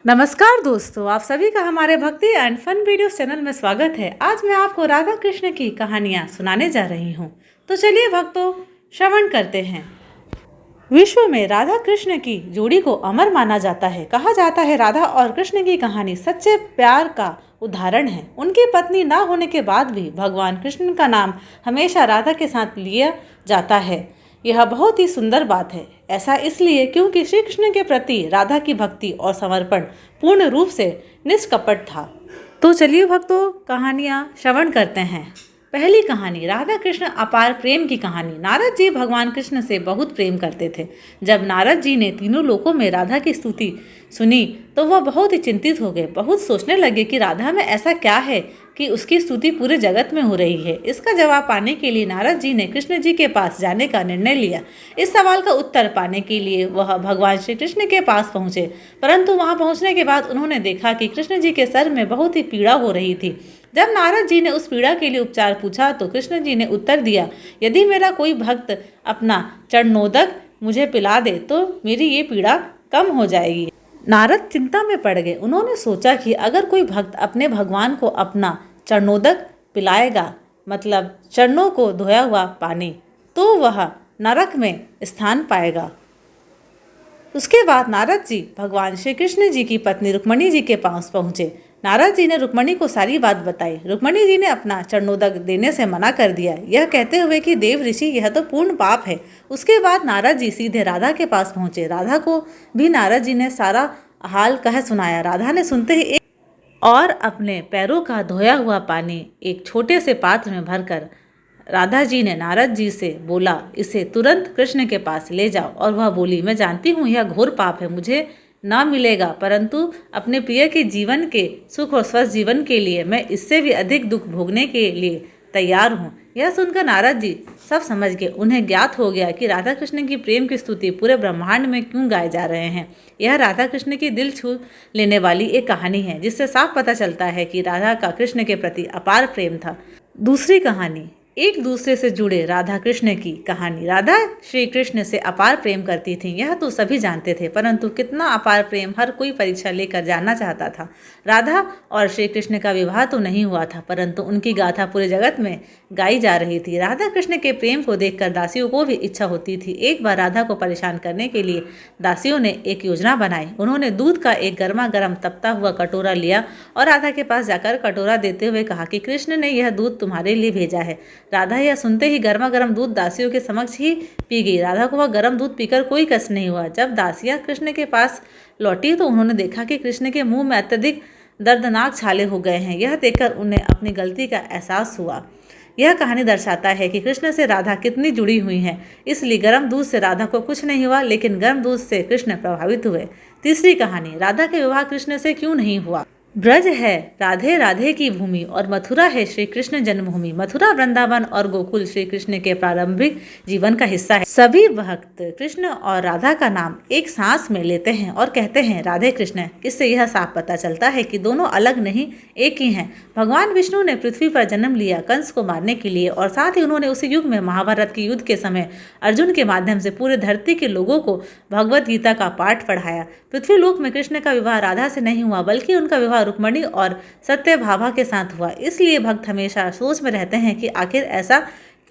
नमस्कार दोस्तों, आप सभी का हमारे भक्ति एंड फन वीडियोस चैनल में स्वागत है। आज मैं आपको राधा कृष्ण की कहानियाँ सुनाने जा रही हूँ। तो चलिए भक्तों, श्रवण करते हैं। विश्व में राधा कृष्ण की जोड़ी को अमर माना जाता है। कहा जाता है राधा और कृष्ण की कहानी सच्चे प्यार का उदाहरण है। उनकी पत्नी ना होने के बाद भी भगवान कृष्ण का नाम हमेशा राधा के साथ लिया जाता है। यह बहुत ही सुंदर बात है। ऐसा इसलिए क्योंकि श्री कृष्ण के प्रति राधा की भक्ति और समर्पण पूर्ण रूप से निष्कपट था। तो चलिए भक्तों, कहानियाँ श्रवण करते हैं। पहली कहानी, राधा कृष्ण अपार प्रेम की कहानी। नारद जी भगवान कृष्ण से बहुत प्रेम करते थे। जब नारद जी ने तीनों लोकों में राधा की स्तुति सुनी तो वह बहुत ही चिंतित हो गए। बहुत सोचने लगे कि राधा में ऐसा क्या है कि उसकी स्तुति पूरे जगत में हो रही है। इसका जवाब पाने के लिए नारद जी ने कृष्ण जी के पास जाने का निर्णय लिया। इस सवाल का उत्तर पाने के लिए वह भगवान श्री कृष्ण के पास पहुँचे, परंतु वहाँ पहुँचने के बाद उन्होंने देखा कि कृष्ण जी के सर में बहुत ही पीड़ा हो रही थी। जब नारद जी ने उस पीड़ा के लिए उपचार पूछा तो कृष्ण जी ने उत्तर दिया, यदि मेरा कोई भक्त अपना चरणोदक मुझे पिला दे तो मेरी ये पीड़ा कम हो जाएगी। नारद चिंता में पड़ गए। उन्होंने सोचा कि अगर कोई भक्त अपने भगवान को अपना चरणोदक पिलाएगा, मतलब चरणों को धोया हुआ पानी, तो वह नरक में स्थान पाएगा। उसके बाद नारद जी भगवान श्री कृष्ण जी की पत्नी रुक्मणी जी के पास पहुँचे। नारद जी ने रुक्मणी को सारी बात बताई। रुक्मणी जी ने अपना चरणोदक देने से मना कर दिया, यह कहते हुए कि देव ऋषि, यह तो पूर्ण पाप है। उसके बाद नारद जी सीधे राधा के पास पहुँचे। राधा को भी नारद जी ने सारा हाल कह सुनाया। राधा ने सुनते ही और अपने पैरों का धोया हुआ पानी एक छोटे से पात्र में भरकर राधा जी ने नारद जी से बोला, इसे तुरंत कृष्ण के पास ले जाओ। और वह बोली, मैं जानती हूँ यह घोर पाप है, मुझे ना मिलेगा, परंतु अपने प्रिय के जीवन के सुख और स्वस्थ जीवन के लिए मैं इससे भी अधिक दुख भोगने के लिए तैयार हूँ। यह सुनकर नारद जी सब समझ गए। उन्हें ज्ञात हो गया कि राधा कृष्ण की प्रेम की स्तुति पूरे ब्रह्मांड में क्यों गाए जा रहे हैं। यह राधा कृष्ण की दिल छू लेने वाली एक कहानी है, जिससे साफ पता चलता है कि राधा का कृष्ण के प्रति अपार प्रेम था। दूसरी कहानी, एक दूसरे से जुड़े राधा कृष्ण की कहानी। राधा श्री कृष्ण से अपार प्रेम करती थी, यह तो सभी जानते थे, परंतु कितना अपार प्रेम हर कोई परीक्षा लेकर जानना चाहता था। राधा और श्री कृष्ण का विवाह तो नहीं हुआ था, परंतु उनकी गाथा पूरे जगत में गाई जा रही थी। राधा कृष्ण के प्रेम को देखकर दासियों को भी इच्छा होती थी। एक बार राधा को परेशान करने के लिए दासियों ने एक योजना बनाई। उन्होंने दूध का एक गर्मा गर्म तपता हुआ कटोरा लिया और राधा के पास जाकर कटोरा देते हुए कहा कि कृष्ण ने यह दूध तुम्हारे लिए भेजा है। राधा यह सुनते ही गर्मा गर्म दूध दासियों के समक्ष ही पी गई। राधा को वह गर्म दूध पीकर कोई कष्ट नहीं हुआ। जब दासियां कृष्ण के पास लौटी तो उन्होंने देखा कि कृष्ण के मुंह में अत्यधिक दर्दनाक छाले हो गए हैं। यह देखकर उन्हें अपनी गलती का एहसास हुआ। यह कहानी दर्शाता है कि कृष्ण से राधा कितनी जुड़ी हुई हैं। इसलिए गर्म दूध से राधा को कुछ नहीं हुआ, लेकिन गर्म दूध से कृष्ण प्रभावित हुए। तीसरी कहानी, राधा का विवाह कृष्ण से क्यों नहीं हुआ। ब्रज है राधे राधे की भूमि और मथुरा है श्री कृष्ण जन्मभूमि। मथुरा, वृंदावन और गोकुल श्री कृष्ण के प्रारंभिक जीवन का हिस्सा है। सभी भक्त कृष्ण और राधा का नाम एक सांस में लेते हैं और कहते हैं राधे कृष्ण। इससे यह साफ पता चलता है कि दोनों अलग नहीं, एक ही हैं। भगवान विष्णु ने पृथ्वी पर जन्म लिया कंस को मारने के लिए, और साथ ही उन्होंने उसी युग में महाभारत के युद्ध के समय अर्जुन के माध्यम से पूरे धरती के लोगों को भगवत गीता का पाठ पढ़ाया। पृथ्वी लोक में कृष्ण का विवाह राधा से नहीं हुआ, बल्कि उनका विवाह रुक्मणी और सत्यभामा के साथ हुआ। इसलिए भक्त हमेशा सोच में रहते हैं कि आखिर ऐसा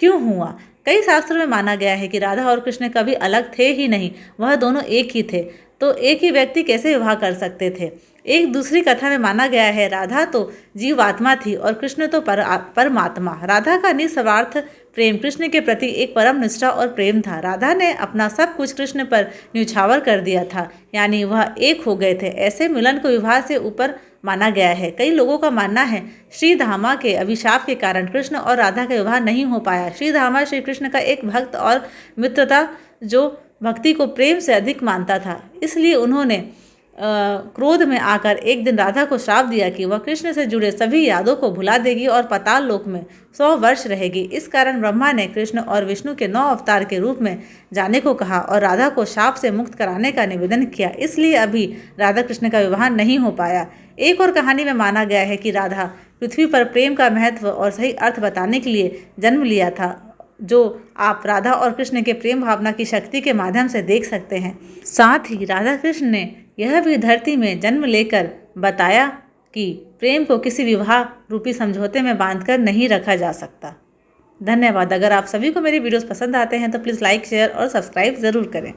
क्यों हुआ। कई शास्त्रों में माना गया है कि राधा और कृष्ण कभी अलग थे ही नहीं, वह दोनों एक ही थे। तो एक ही व्यक्ति कैसे विवाह कर सकते थे। एक दूसरी कथा में माना गया है राधा तो जीवात्मा थी और कृष्ण तो परमात्मा। राधा का निस्वार्थ प्रेम कृष्ण के प्रति एक परम निष्ठा और प्रेम था। राधा ने अपना सब कुछ कृष्ण पर न्यौछावर कर दिया था, यानी वह एक हो गए थे। ऐसे मिलन को विवाह से ऊपर माना गया है। कई लोगों का मानना है श्रीधामा के अभिशाप के कारण कृष्ण और राधा का विवाह नहीं हो पाया। श्रीधामा श्री कृष्ण का एक भक्त और मित्र था, जो भक्ति को प्रेम से अधिक मानता था। इसलिए उन्होंने क्रोध में आकर एक दिन राधा को श्राप दिया कि वह कृष्ण से जुड़े सभी यादों को भुला देगी और पाताल लोक में 100 वर्ष रहेगी। इस कारण ब्रह्मा ने कृष्ण और विष्णु के 9 अवतार के रूप में जाने को कहा और राधा को शाप से मुक्त कराने का निवेदन किया। इसलिए अभी राधा कृष्ण का विवाह नहीं हो पाया। एक और कहानी में माना गया है कि राधा पृथ्वी पर प्रेम का महत्व और सही अर्थ बताने के लिए जन्म लिया था, जो आप राधा और कृष्ण के प्रेम भावना की शक्ति के माध्यम से देख सकते हैं। साथ ही राधा कृष्ण ने यह भी धरती में जन्म लेकर बताया कि प्रेम को किसी विवाह रूपी समझौते में बांधकर नहीं रखा जा सकता। धन्यवाद। अगर आप सभी को मेरे वीडियोस पसंद आते हैं तो प्लीज़ लाइक, शेयर और सब्सक्राइब ज़रूर करें।